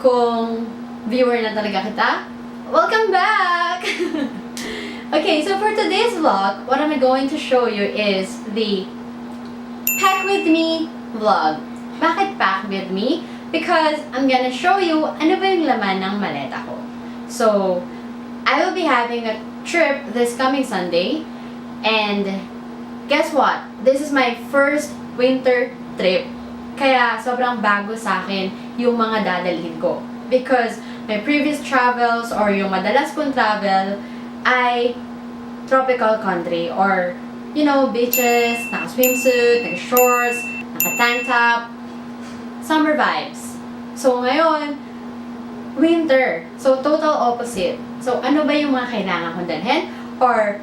Kung viewer na talaga kita, welcome back! Okay, so for today's vlog, what I'm going to show you is the Pack With Me vlog. Bakit pack with me? Because I'm gonna show you ano ba yung laman ng maleta ko. So, I will be having a trip this coming Sunday. And guess what? This is my first winter trip. Kaya sobrang bago sa akin yung mga dadalhin ko. Because my previous travels or yung madalas kong travel ay tropical country or, you know, beaches, naka-swimsuit, naka-shorts, naka-tank top, summer vibes. So ngayon, winter. So total opposite. So ano ba yung mga kailangan kong dalhin? Or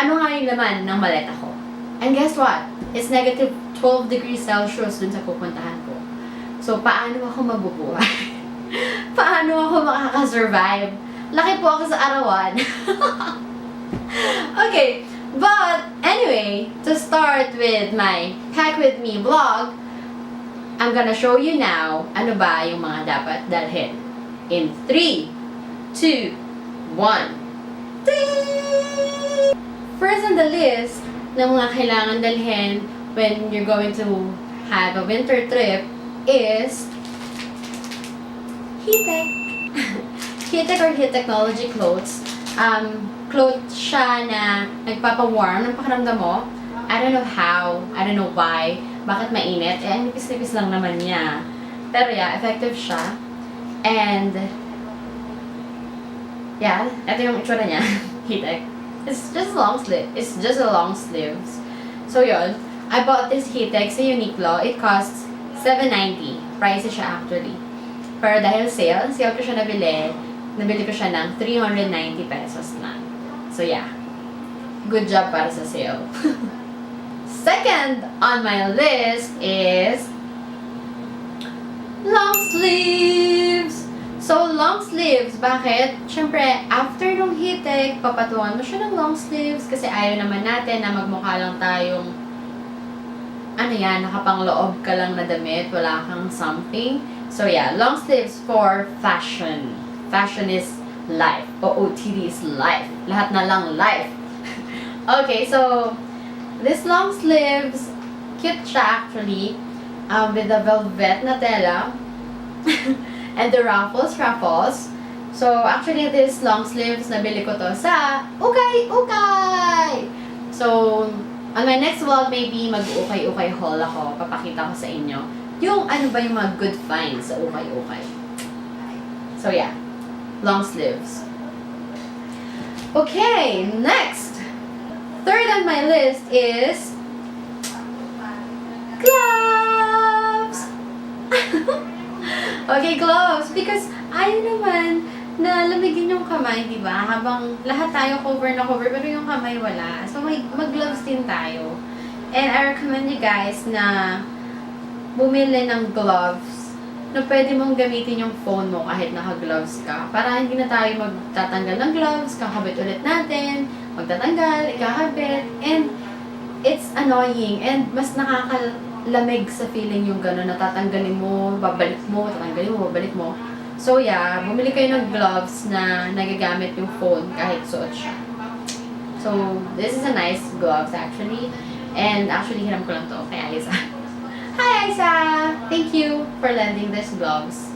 ano nga yung laman ng maleta ko? And guess what? It's negative 12 degrees Celsius dun sa pupuntahan ko. So paano ako mabubuhay? Paano ako makaka-survive? Laki po ako sa arawan. Okay, but anyway, to start with my Pack With Me vlog, I'm gonna show you now ano ba yung mga dapat dalhin. In 3, 2, 1. Ding! First on the list ng mga kailangan dalhin when you're going to have a winter trip is heat-tech. Heat-tech or heat technology clothes. Clothes siya na nagpapa-warm ng pakiramdam mo. I don't know how, I don't know why, bakit mainit. Eh, nipis-nipis lang naman niya. Pero yeah, effective siya. And yeah, ito yung itsura niya. Heat-tech. It's just long sleeve. It's just a long sleeves. So yun, I bought this heat-tech sa Uniqlo. It costs $7.90. Pricey siya actually. Pero dahil sale ko siya nabili ko siya ng 390 pesos na. So yeah, good job para sa sale. Second on my list is long sleeves. So long sleeves, bakit? Siyempre, after nung heat-tech, papatuan mo siya ng long sleeves kasi ayaw naman natin na magmukha lang tayong nakapangloob ka lang na damit, wala kang something. So yeah, long sleeves for fashion. Fashion is life. OOTD is life. Lahat na lang life. Okay, so this long sleeves, cute siya actually, with the velvet na tela and the ruffles. So actually this long sleeves, nabili ko to sa Ukay! So on my next vlog, maybe mag-ukay haul ako. Papakita ko sa inyo yung ano ba yung mga good finds sa ukay. So yeah, long sleeves. Okay, next. Third on my list is gloves. Okay, gloves. Because ayaw naman na lamigin yung kamay, di ba? Habang lahat tayo cover na cover, pero yung kamay wala. So mag-gloves din tayo. And I recommend you guys na bumili ng gloves na pwede mong gamitin yung phone mo kahit naka-gloves ka. Para hindi na tayo magtatanggal ng gloves, kakabit ulit natin, magtatanggal, ikakabit, and it's annoying, and mas nakakalamig sa feeling yung gano'n, natatanggalin mo, babalik mo, tatanggalin mo, babalik mo. So yeah, bumili kayo ng gloves na nagagamit yung phone kahit suot siya. So, this is a nice gloves actually, and actually hiram ko lang to kay Aiza. Hi Aiza! Thank you for lending these gloves.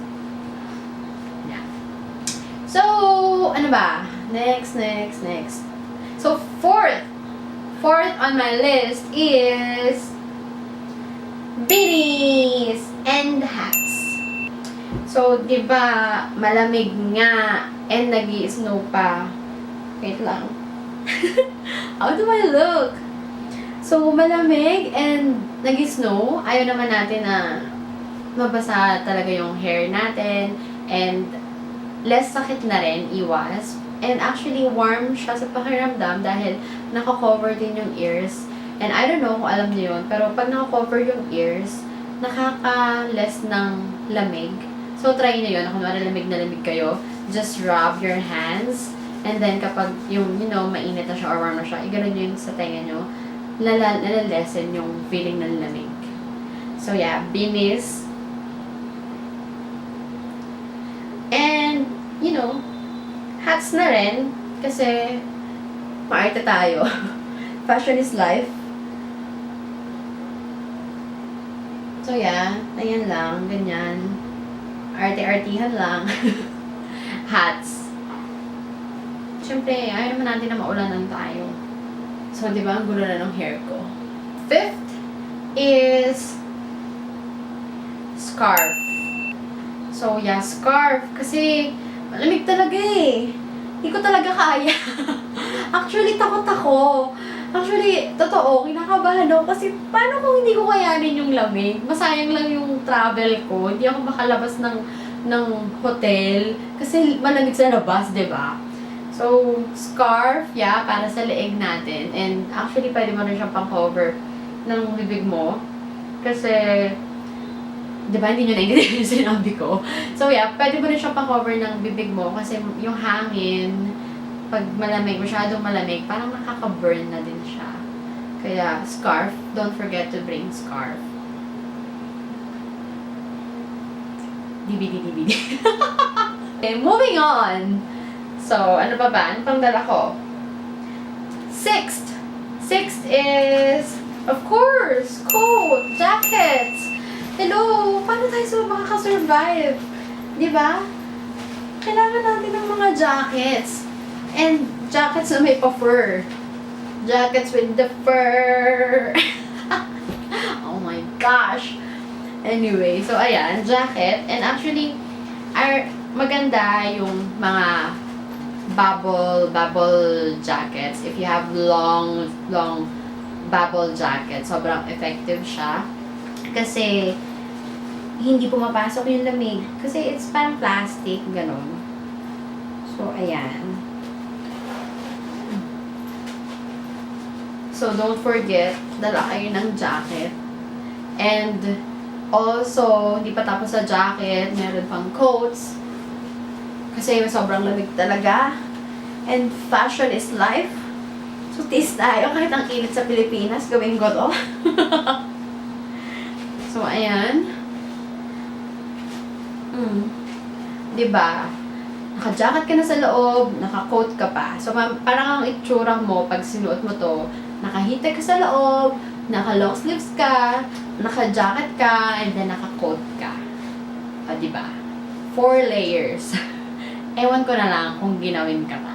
Yeah. So, ano ba? Next. So, fourth on my list is beanies and hats. So, di ba malamig nga and nag-i-snow pa. Wait lang. How do I look? So, malamig and nag-snow. Ayaw naman natin na mabasa talaga yung hair natin. And less sakit na rin, iwas. And actually, warm siya sa pakiramdam dahil naka-cover din yung ears. And I don't know kung alam niyo yun, pero pag naka-cover yung ears, nakaka-less ng lamig. So, try nyo yun. Kung lamig na lamig kayo, just rub your hands. And then, kapag yung, mainit na siya or warm na siya, iganon nyo yun sa tenga nyo. Nalalesen yung feeling ng lamig. So yeah, beanies. hats na rin, kasi maarte tayo. Fashion is life. So yeah, ayan lang, ganyan. Arte-artihan lang. Hats. Siyempre, ayaw naman natin na maulanan tayo. So, di ba, ang gulo na ng hair ko. Fifth is scarf. So, yeah, scarf. Kasi, malamig talaga eh. Hindi ko talaga kaya. Actually, takot ako. Actually, totoo, kinakabahan ako kasi paano kung hindi ko kayanin yung lamig? Masayang lang yung travel ko. Hindi ako makalabas ng hotel kasi malamig sa labas, di ba? So, scarf, yeah, para sa leeg natin. And actually, pwede mo rin siyang pang-cover ng bibig mo. Kasi, di ba, hindi nyo naiintindihan yung sinabi ko. So, yeah, pwede mo rin siyang pang-cover ng bibig mo kasi yung hangin, pag malamig, masyadong malamig, parang nakaka-burn na din siya. Kaya, scarf. Don't forget to bring scarf. DVD. Okay, moving on. So, ano pa ba? Ano pang dala ko? Sixth is, of course, coat, jackets. Hello, paano tayo makaka-survive? Di ba? Kailangan natin ng mga jackets. And jackets na may pa-fur. Jackets with the fur. Oh my gosh. Anyway, so ayan, jacket. And actually, maganda yung mga bubble jackets. If you have long bubble jacket, sobrang effective siya. Kasi, hindi pumapasok yung lamig. Kasi it's parang plastic, ganon. So, ayan. So, don't forget, dala kayo ng jacket. And, also, hindi pa tapos sa jacket, meron pang coats. Kasi sobrang lamig talaga. And, fashion is life. So, tiis tayo. Kahit ang init sa Pilipinas, gawin ko to. So, ayan. Diba? Naka-jacket ka na sa loob, naka-coat ka pa. So, parang ang itsura mo, pag sinuot mo to, naka-heater ka sa loob, naka-long sleeves ka, naka-jacket ka, and then naka-coat ka. O, diba? 4 layers. Ewan ko na lang kung ginawin ka pa.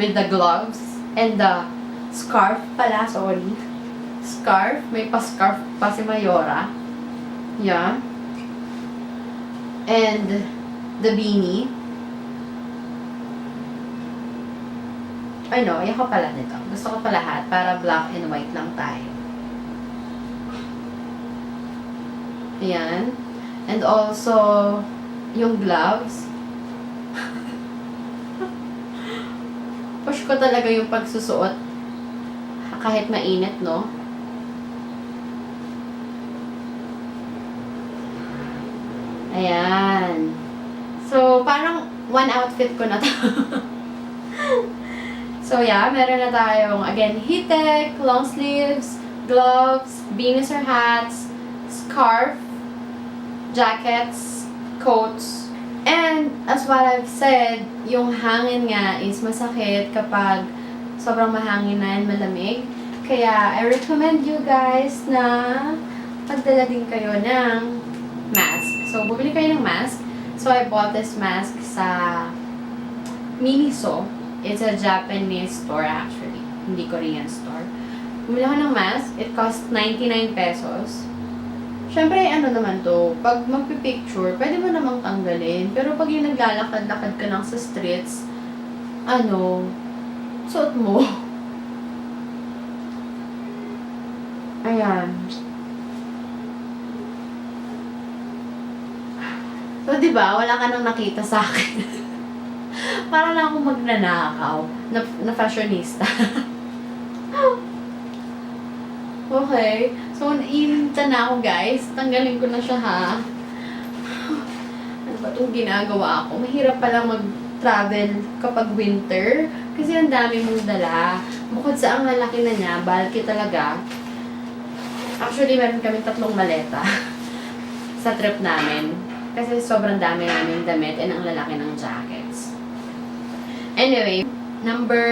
With the gloves and the scarf pala, sorry. Scarf, may pa-scarf pa si Mayora. Yeah. And the beanie. Ay no, ayoko pala nito. Gusto ko pa lahat para black and white lang tayo. Ayan. And also, yung gloves. Push ko talaga yung pagsusuot kahit mainit, no? Ayan. So, parang one outfit ko na to. So, yeah, meron na tayong, again, heat-tech, long sleeves, gloves, beanies or hats, scarf, jackets, coats, and as what I've said, yung hangin nga is masakit kapag sobrang mahangin na and malamig. Kaya, I recommend you guys na magdala din kayo ng mask. So, bumili kayo ng mask. So, I bought this mask sa Miniso. It's a Japanese store actually. Hindi Korean store. Bumili ako ng mask. It cost 99 pesos. Siyempre, ano naman to, pag magpipicture, pwede mo namang tanggalin. Pero pag yung naglalakad-lakad ka lang sa streets, suot mo. Ayan. So, diba, wala ka nang nakita sa akin. Para lang akong magnanakaw na fashionista. Okay. So, naiinita na ako, guys. Tanggalin ko na siya, ha? Ano ba itong ginagawa ko? Mahirap palang mag-travel kapag winter. Kasi ang dami mong dala. Bukod sa ang lalaki na niya, bulky talaga. Actually, meron kami 3 maleta sa trip namin. Kasi sobrang dami namin damit and ang lalaki ng jackets. Anyway, number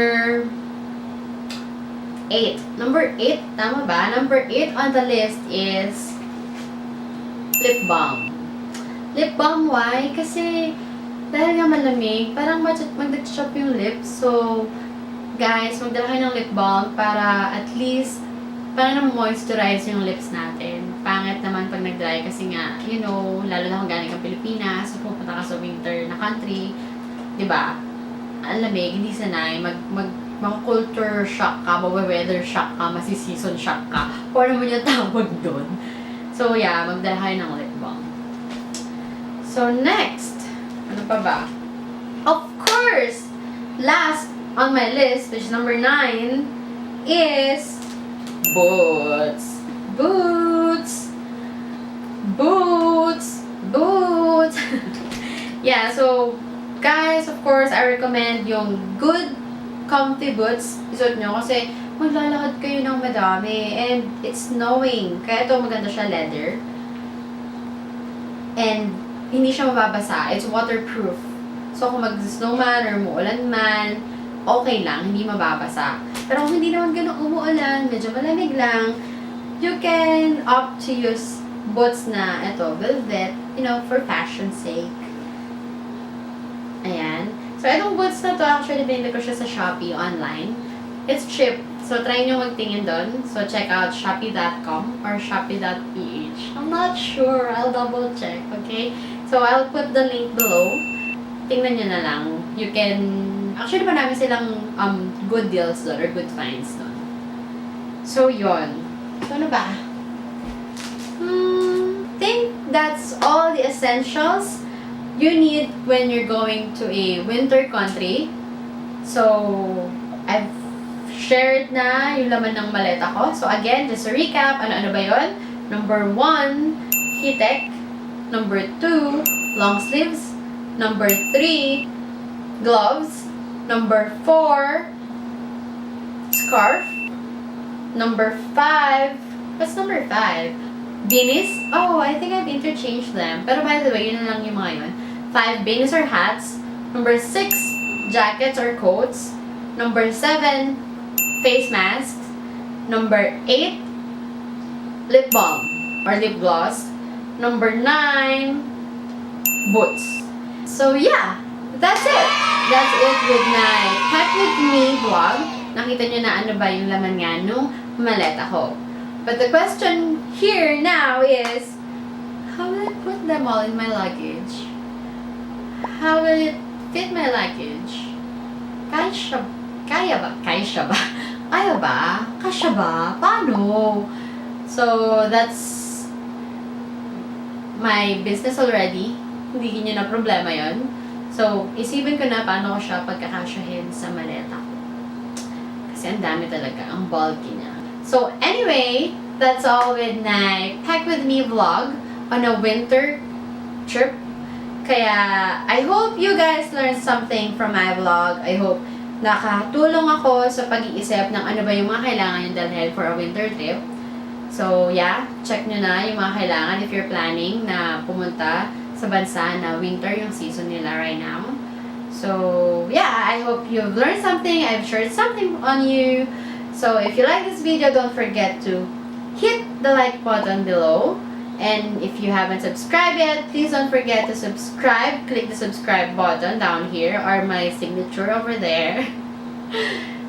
8. Number 8, tama ba? Number 8 on the list is lip balm. Lip balm, why? Kasi dahil nga malamig, parang mag-chop yung lips. So, guys, magdala kayo ng lip balm para at least para na-moisturize yung lips natin. Pangit naman pag nag-dry kasi nga, you know, lalo na kung galing kang Pilipinas, pupunta ka sa winter na country, di ba? Ang lamig, hindi sanay, mag-culture shock ka, weather shock ka, masi-season shock ka, o ano mo yung tawag doon. So, yeah, magdala kayo ng lip balm. So, next, ano pa ba? Of course, last on my list, which is number 9, is boots. Boots. Boots. Boots. Yeah, so, guys, of course, I recommend yung good, comfy boots. Isuot nyo kasi maglalakad kayo ng madami and it's snowing. Kaya ito maganda siya, leather. And hindi siya mababasa. It's waterproof. So, kung mag-snowman or muulan man, okay lang, hindi mababasa. Pero kung hindi naman ganun umuulan, medyo malamig lang, you can opt to use boots na ito, velvet, you know, for fashion sake. Ayan. So, itong boots na to, actually, binili ko siya sa Shopee online. It's cheap. So, try nyo magtingin doon. So, check out shopee.com or shopee.ph. I'm not sure. I'll double check, okay? So, I'll put the link below. Tingnan nyo na lang. You can... Actually, marami silang good deals doon or good finds doon. So, yon. So, ano ba? Think that's all the essentials you need when you're going to a winter country. So, I've shared na yung laman ng maleta ko. So, again, just a recap. Ano-ano ba yon? Number 1, heat-tech. Number 2, long sleeves. Number 3, gloves. Number 4, scarf. Number 5, what's number 5? Beanies? Oh, I think I've interchanged them. Pero by the way, yun na lang yung mga yun. 5, beanies or hats. Number 6, jackets or coats. Number 7, face masks. Number 8, lip balm or lip gloss. Number 9, boots. So yeah, that's it. That's it with my Pack With Me vlog. Nakita nyo na ano ba yung laman nga nung maleta ko. But the question here now is, how will I put them all in my luggage? How will it fit my luggage? Kaya ba? Kasya ba? Paano? So, that's my business already. Hindi nyo na problema yon. So, isipin ko na paano ko siya pagkakasyahin sa maleta ko. Kasi ang dami talaga, ang bulky niya. So, anyway, that's all with my Pack With Me vlog on a winter trip. Kaya, I hope you guys learned something from my vlog. I hope nakatulong ako sa pag-iisip ng ano ba yung mga kailangan yung dalhin for a winter trip. So, yeah, check nyo na yung mga kailangan if you're planning na pumunta sa bansa na winter yung season nila right now. So, yeah, I hope you've learned something. I've shared something on you. So, if you like this video, don't forget to hit the like button below. And if you haven't subscribed yet, please don't forget to subscribe. Click the subscribe button down here or my signature over there.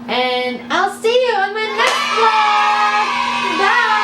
And I'll see you on my next vlog! Bye!